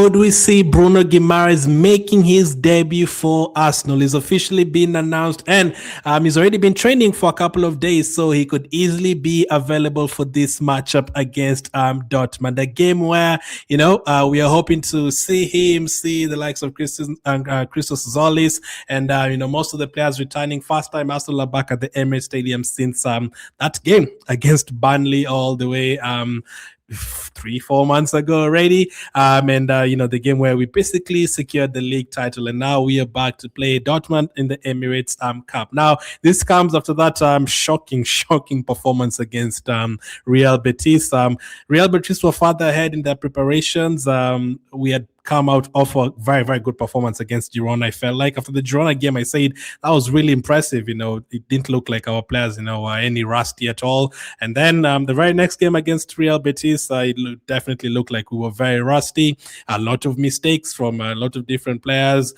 could we see Bruno Guimaraes making his debut for Arsenal? He's officially been announced, and he's already been training for a couple of days, so he could easily be available for this matchup against Dortmund, a game where we are hoping to see the likes of Christos Zolis, and most of the players returning. First time Arsenal are back at the Emirates Stadium since that game against Burnley all the way 3-4 months ago already, the game where we basically secured the league title, and now we are back to play Dortmund in the Emirates Cup. Now this comes after that shocking performance against Real Betis. Real Betis were further ahead in their preparations. We had come out of a very, very good performance against Girona. I felt like after the Girona game, I said that was really impressive. It didn't look like our players, were any rusty at all. And then the very next game against Real Betis, it definitely looked like we were very rusty. A lot of mistakes from a lot of different players,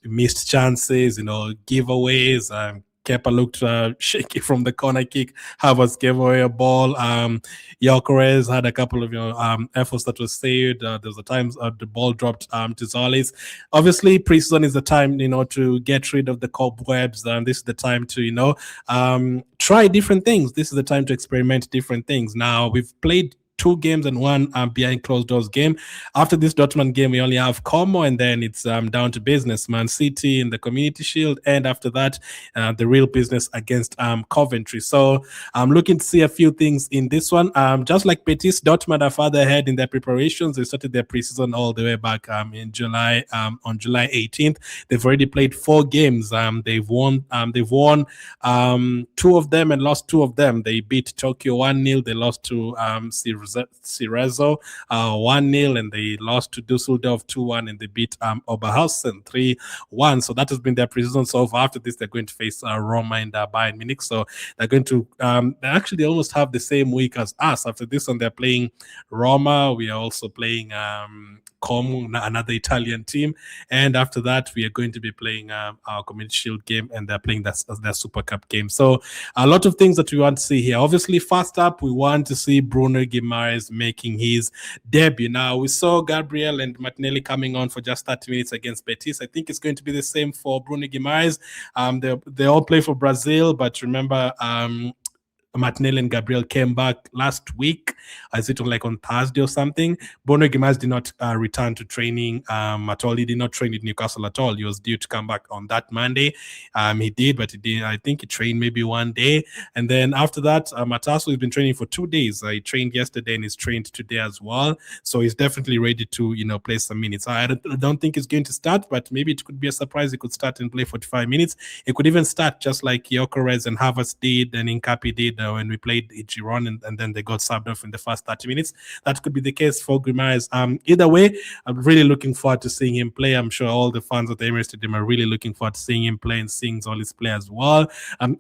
missed chances, giveaways. Kepa looked shaky from the corner kick. Havertz gave away a ball. Gyökeres had a couple of efforts that were saved. There was a time the ball dropped to Zolis. Obviously, pre-season is the time to get rid of the cobwebs. This is the time to try different things. This is the time to experiment different things. Now we've played 2 games and 1 behind closed doors game. After this Dortmund game, we only have Como, and then it's down to business. Man City in the Community Shield, and after that, the real business against Coventry. So I'm looking to see a few things in this one. Just like Betis, Dortmund are further ahead in their preparations. They started their preseason all the way back in July. On July 18th, they've already played 4 games. They've won 2 of them and lost 2 of them. They beat Tokyo 1-0. They lost to Cerezo 1-0, and they lost to Dusseldorf 2-1, and they beat Oberhausen 3-1. So that has been their preseason so far. After this, they're going to face Roma and Bayern Munich. So they're going to they almost have the same week as us. After this one, they're playing Roma. We are also playing Como, another Italian team, and after that we are going to be playing our Community Shield game, and they're playing their Super Cup game. So a lot of things that we want to see here. Obviously, first up, we want to see Bruno Guimaraes making his debut. Now we saw Gabriel and Martinelli coming on for just 30 minutes against Betis. I think it's going to be the same for Bruno Guimaraes. They all play for Brazil, but remember, Martinelli and Gabriel came back last week. Is it on Thursday or something? Bruno Guimaraes did not return to training at all. He did not train with Newcastle at all. He was due to come back on that Monday. He did, but he did. I think he trained maybe one day. And then after that, Matasso has been training for 2 days. He trained yesterday and he's trained today as well. So he's definitely ready to play some minutes. I don't think he's going to start, but maybe it could be a surprise. He could start and play 45 minutes. He could even start just like Gyökeres and Havertz did and Incapi did when we played Girona, and then they got subbed off in the first 30 minutes. That could be the case for Guimaraes. Either way, I'm really looking forward to seeing him play. I'm sure all the fans at the Emirates Stadium are really looking forward to seeing him play and seeing Zolis play as well.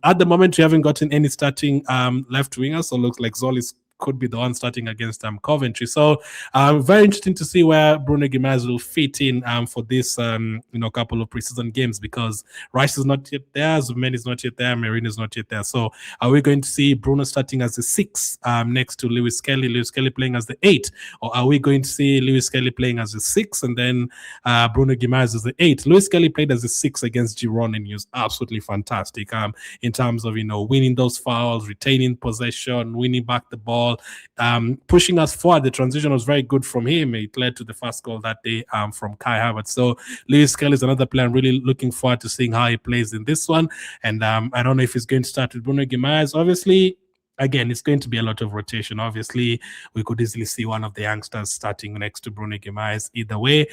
At the moment, we haven't gotten any starting left wingers, so it looks like Zolis could be the one starting against Coventry. So very interesting to see where Bruno Guimaraes will fit in for this couple of preseason games, because Rice is not yet there, Zumen is not yet there, Merino is not yet there. So are we going to see Bruno starting as the 6 next to Lewis Kelly playing as the 8, or are we going to see Lewis Kelly playing as the 6 and then Bruno Guimaraes as the 8? Lewis Kelly played as the 6 against Girona, and he was absolutely fantastic in terms of winning those fouls, retaining possession, winning back the ball, pushing us forward. The transition was very good from him. It led to the first goal that day from Kai Havertz. So Lewis Kelly is another player I'm really looking forward to seeing how he plays in this one. And I don't know if he's going to start with Bruno Guimaraes. Obviously, again, it's going to be a lot of rotation. Obviously, we could easily see one of the youngsters starting next to Bruno Guimaraes. Either way,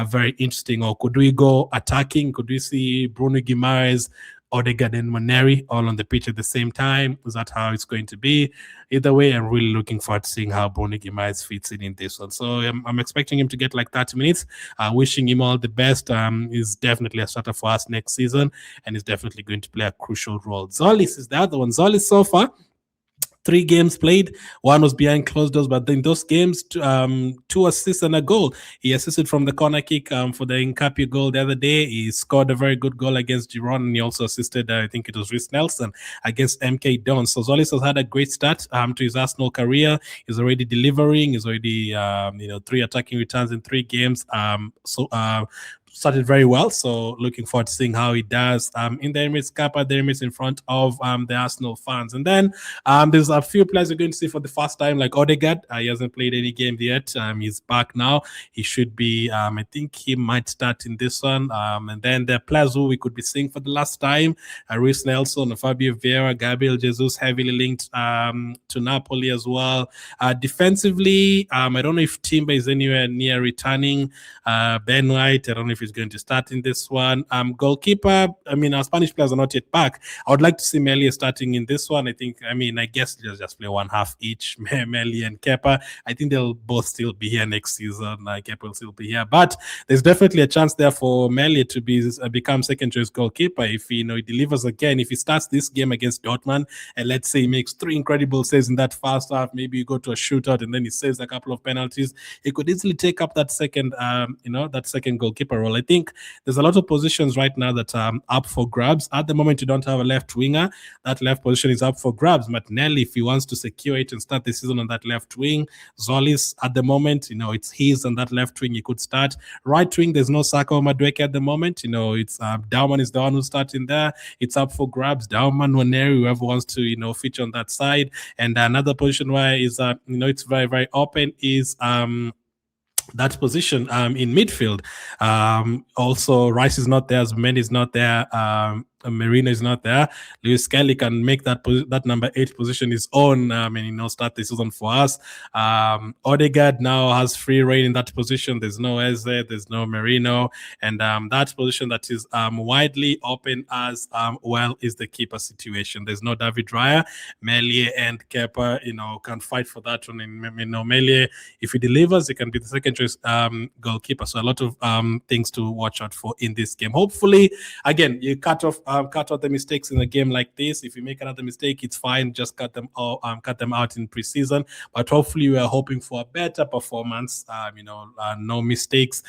very interesting. Or could we go attacking? Could we see Bruno Guimaraes, Odegaard and Moneri all on the pitch at the same time? Is that how it's going to be? Either way, I'm really looking forward to seeing how Bruno Guimaraes fits in this one. So I'm expecting him to get like 30 minutes. Wishing him all the best. He's definitely a starter for us next season, and he's definitely going to play a crucial role. Zolis is the other one. Zolis so far 3 games played. One was behind closed doors, but in those games, 2 assists and a goal. He assisted from the corner kick for the Nkapia goal the other day. He scored a very good goal against Girona, and he also assisted, I think it was Rhys Nelson, against MK Dons. So Zolis has had a great start to his Arsenal career. He's already delivering. He's already 3 attacking returns in 3 games. Started very well, so looking forward to seeing how he does in the Emirates Cup at the Emirates in front of the Arsenal fans. And then there's a few players we're going to see for the first time, like Odegaard. He hasn't played any game yet. He's back now. He should be, I think he might start in this one. And then there are players who we could be seeing for the last time, Rhys Nelson, Fabio Vieira, Gabriel Jesus, heavily linked to Napoli as well. Defensively, I don't know if Timber is anywhere near returning. Ben White, I don't know if he's going to start in this one. Goalkeeper, our Spanish players are not yet back. I would like to see Melia starting in this one. I guess they'll just play one half each, Melia and Kepa. I think they'll both still be here next season. Kepa will still be here. But there's definitely a chance there for Melia to become second choice goalkeeper if he delivers again. If he starts this game against Dortmund, and let's say he makes 3 incredible saves in that first half, maybe you go to a shootout and then he saves a couple of penalties, he could easily take up that second goalkeeper role. I think there's a lot of positions right now that are up for grabs. At the moment, you don't have a left winger. That left position is up for grabs. Martinelli, if he wants to secure it and start the season on that left wing. Zolis, at the moment, it's his on that left wing. He could start. Right wing, there's no Saka or Madueke at the moment. It's Dauman is the one who's starting there. It's up for grabs. Dauman, Waneri, whoever wants to, feature on that side. And another position where is, it's very, very open is that position in midfield. Also, Rice is not there. Zubimendi is not there. Marina is not there. Lewis Kelly can make that number 8 position his own and start the season for us. Odegaard now has free reign in that position. There's no Eze, there's no Merino, and that position that is widely open as well is the keeper situation. There's no David Raya. Melia and Kepa can fight for that one. Melia, if he delivers, he can be the second choice goalkeeper. So a lot of things to watch out for in this game. Hopefully, again, you cut out the mistakes in a game like this. If you make another mistake, it's fine. Just cut them out in preseason. But hopefully, we are hoping for a better performance. No mistakes.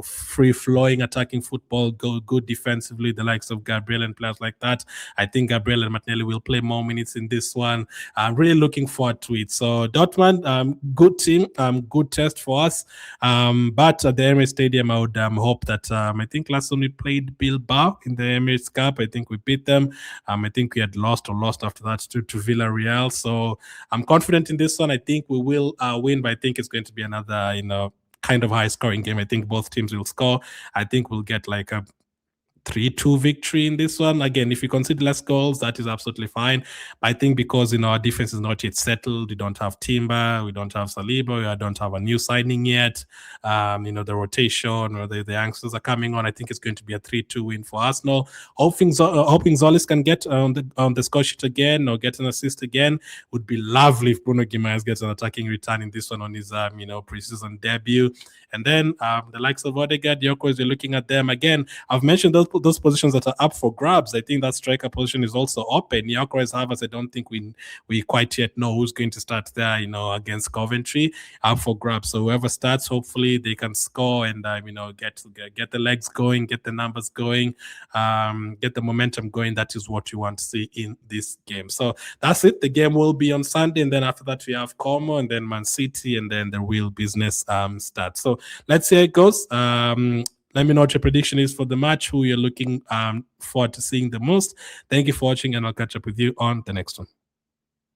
Free flowing attacking football. Go good defensively. The likes of Gabriel and players like that. I think Gabriel and Martinelli will play more minutes in this one. I'm really looking forward to it. So Dortmund, good team, good test for us. But at the Emirates Stadium, I would hope that I think last time we played Bilbao in the Emirates Cup, I think we beat them. I think we had lost after that to Villarreal. So I'm confident in this one. I think we will win, but I think it's going to be another, kind of high scoring game. I think both teams will score. I think we'll get like a 3-2 victory in this one. Again, if you consider less goals, that is absolutely fine. But I think because our defense is not yet settled, we don't have Timber, we don't have Saliba, we don't have a new signing yet. The rotation or the youngsters are coming on. I think it's going to be a 3-2 win for Arsenal. Hoping Zolis can get on the score sheet again or get an assist again. Would be lovely if Bruno Guimaraes gets an attacking return in this one on his preseason debut. And then the likes of Odegaard, Gyökeres, you're looking at them again. I've mentioned those positions that are up for grabs. I think that striker position is also open. Gyökeres, Havertz, I don't think we quite yet know who's going to start there, against Coventry, up for grabs. So whoever starts, hopefully they can score and get the legs going, get the numbers going, get the momentum going. That is what you want to see in this game. So that's it. The game will be on Sunday, and then after that we have Como, and then Man City, and then the real business starts. So let's see how it goes. Let me know what your prediction is for the match, who you're looking forward to seeing the most. Thank you for watching, and I'll catch up with you on the next one.